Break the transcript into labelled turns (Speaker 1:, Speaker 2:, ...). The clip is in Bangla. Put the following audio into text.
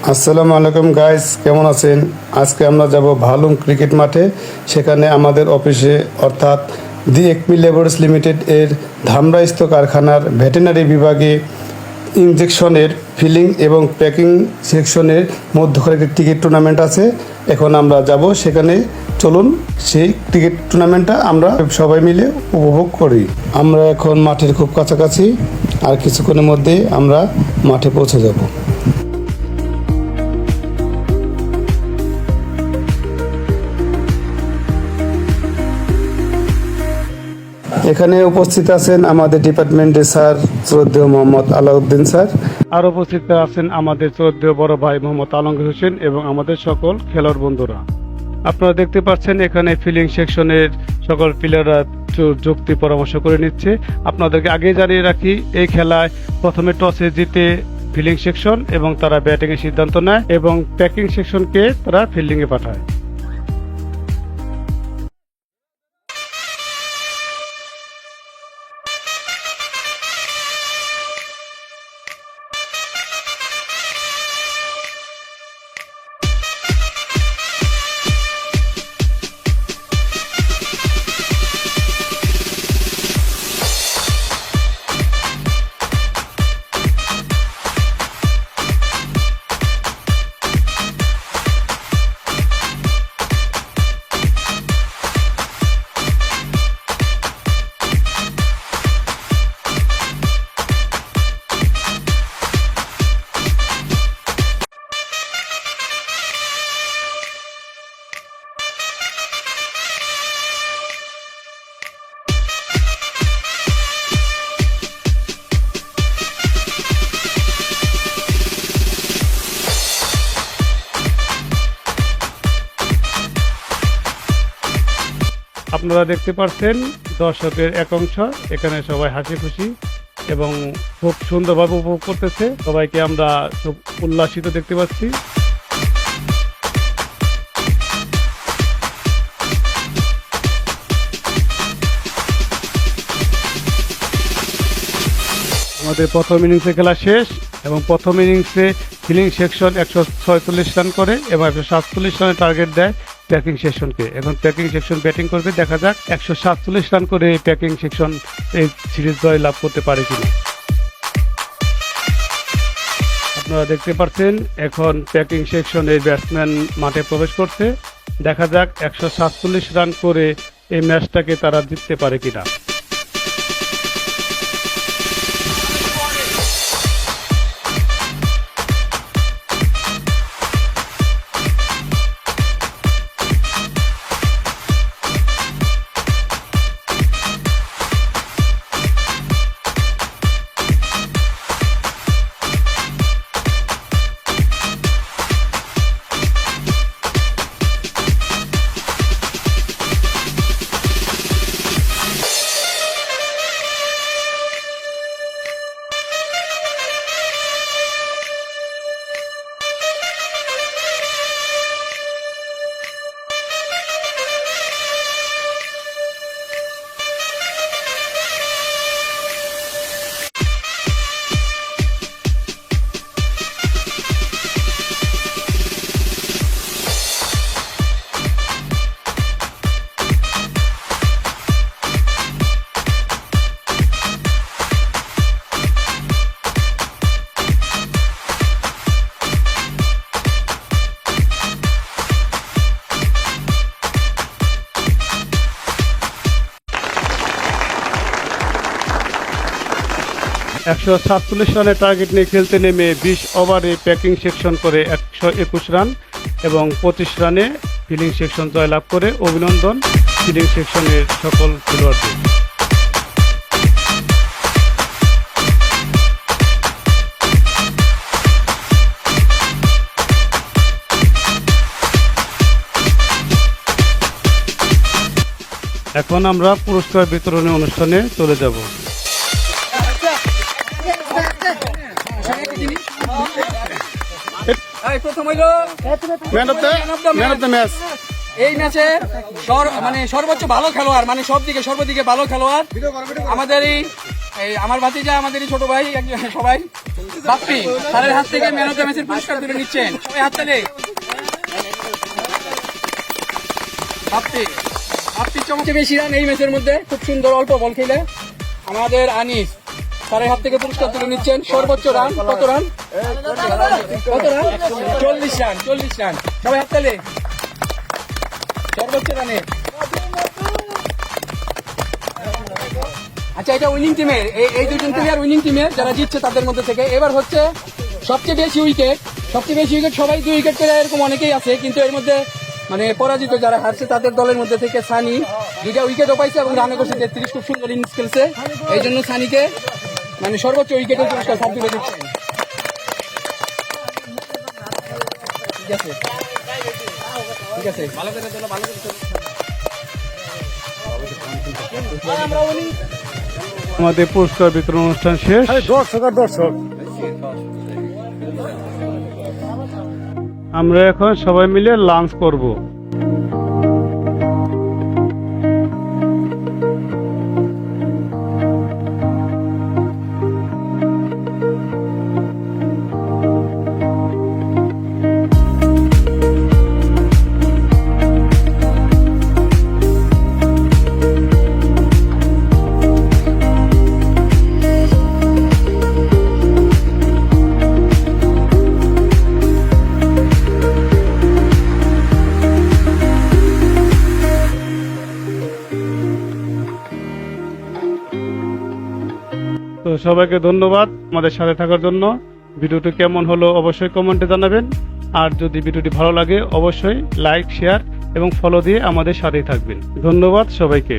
Speaker 1: আসসালামু আলাইকুম গাইস, কেমন আছেন? আজকে আমরা যাব ভালুম ক্রিকেট মাঠে। সেখানে আমাদের অফিসে অর্থাৎ দি একমি ল্যাবরেটরিজ লিমিটেড এর ধামরাইস্ত কারখানার ভেটেরিনারি বিভাগে ইনজেকশনের ফিলিং এবং প্যাকিং সেকশনের মধ্যকার একটি ক্রিকেট টুর্নামেন্ট আছে। এখন আমরা যাব সেখানে। চলুন সেই ক্রিকেট টুর্নামেন্টটা আমরা সবাই মিলে উপভোগ করি। আমরা এখন মাঠের খুব কাছাকাছি, আর কিছুক্ষণের মধ্যে আমরা মাঠে পৌঁছে যাব। এখানে উপস্থিত আছেন আমাদের ডিপার্টমেন্টের স্যার শ্রদ্ধেয় মোহাম্মদ আলাউদ্দিন স্যার। আর উপস্থিত আছেন আমাদের শ্রদ্ধেয় বড় ভাই মোহাম্মদ আলমগীর হোসেন এবং আমাদের সকল খেলোয়াড় বন্ধুরা। আপনারা দেখতে পাচ্ছেন এখানে ফিলিং সেকশনের সকল প্লেয়াররা যুক্তি পরামর্শ করে নিচ্ছে। আপনাদেরকে আগে জানিয়ে রাখি, এই খেলায় প্রথমে টসে জিতে ফিলিং সেকশন এবং তারা ব্যাটিং এর সিদ্ধান্ত নেয় এবং প্যাকিং সেকশনকে তারা ফিল্ডিং এ পাঠায়। আপনারা দেখতে পাচ্ছেন দর্শকের এক অংশ এখানে সবাই হাসি খুশি এবং খুব সুন্দরভাবে উপভোগ করতেছে। সবাইকে আমরা খুব উল্লাসিত দেখতে পাচ্ছি। আমাদের প্রথম ইনিংসে খেলা শেষ এবং প্রথম ইনিংসে ফিলিং সেকশন 146 রান করে এবং 147 রানের টার্গেট দেয় প্যাকিং সেকশনকে। এখন প্যাকিং সেকশন ব্যাটিং করবে, দেখা যাক 147 রান করে এই প্যাকিং সেকশন এই সিরিজ জয় লাভ করতে পারে কিনা। আপনারা দেখতে পাচ্ছেন এখন প্যাকিং সেকশনের ব্যাটসম্যান মাঠে প্রবেশ করছে। দেখা যাক 147 রান করে এই ম্যাচটাকে তারা জিততে পারে কিনা। একশো 147 রানের টার্গেট নিয়ে খেলতে নেমে 20 ওভারে প্যাকিং সেকশন করে 121 রান এবং 25 রানে ফিলিং সেকশন জয়লাভ করে। অভিনন্দন ফিলিং সেকশনের সকল খেলোয়াড়দের। এখন আমরা পুরস্কার বিতরণী অনুষ্ঠানে চলে যাব।
Speaker 2: প্রথম হইলো ম্যান অফ দ্য ম্যাচ। এই ম্যাচে সর্বোচ্চ ভালো খেলোয়াড়, মানে সর্বদিকে ভালো খেলোয়াড় আমাদের এই আমার ভাতিজা, আমাদের ছোট ভাই, সবাই বাপ্পি স্যারের হাত থেকে ম্যান অফ দ্য ম্যাচের পুরস্কার তুলে নিচ্ছেন, সবাই হাত তালে। বাপ্পি বাপ্পি চমকে বেশি রান এই ম্যাচের মধ্যে, খুব সুন্দর অল্প বল খেলে। আমাদের আনিস স্যারের হাত থেকে পুরস্কার তুলে নিচ্ছেন, সর্বোচ্চ রান কত রান? কত রান? 40 রান, 40 রান, সবাই হাত তালে। সর্বোচ্চ রানে। আচ্ছা, এটা উইনিং টিমের, এই দুজন প্লেয়ার উইনিং টিমের, যারা জিতছে তাদের মধ্যে থেকে। এবার হচ্ছে সবচেয়ে বেশি উইকেট, সবাই 2 উইকেট পেলে এরকম অনেকেই আছে, কিন্তু এর মধ্যে মানে পরাজিত যারা হারছে তাদের দলের মধ্যে থেকে সানি 2টা উইকেটও পাইছে এবং রানও করছে 33, খুব সুন্দর ইনিংস খেলছে। এই জন্য সানিকে মানে সর্বোচ্চ উইকেটের পুরস্কার স্যার তুলে দিচ্ছেন। ঠিক আছে, ঠিক আছে, ভালো করে চলো, ভালো করে চলো।
Speaker 1: আমাদের পুরস্কার বিতরণ অনুষ্ঠান শেষ।
Speaker 3: দর্শক
Speaker 1: আমরা এখন সবাই মিলে লাঞ্চ করব। তো সবাইকে ধন্যবাদ আমাদের সাথে থাকার জন্য। ভিডিওটি কেমন হলো অবশ্যই কমেন্টে জানাবেন। আর যদি ভিডিওটি ভালো লাগে অবশ্যই লাইক, শেয়ার এবং ফলো দিয়ে আমাদের সাথেই থাকবেন। ধন্যবাদ সবাইকে।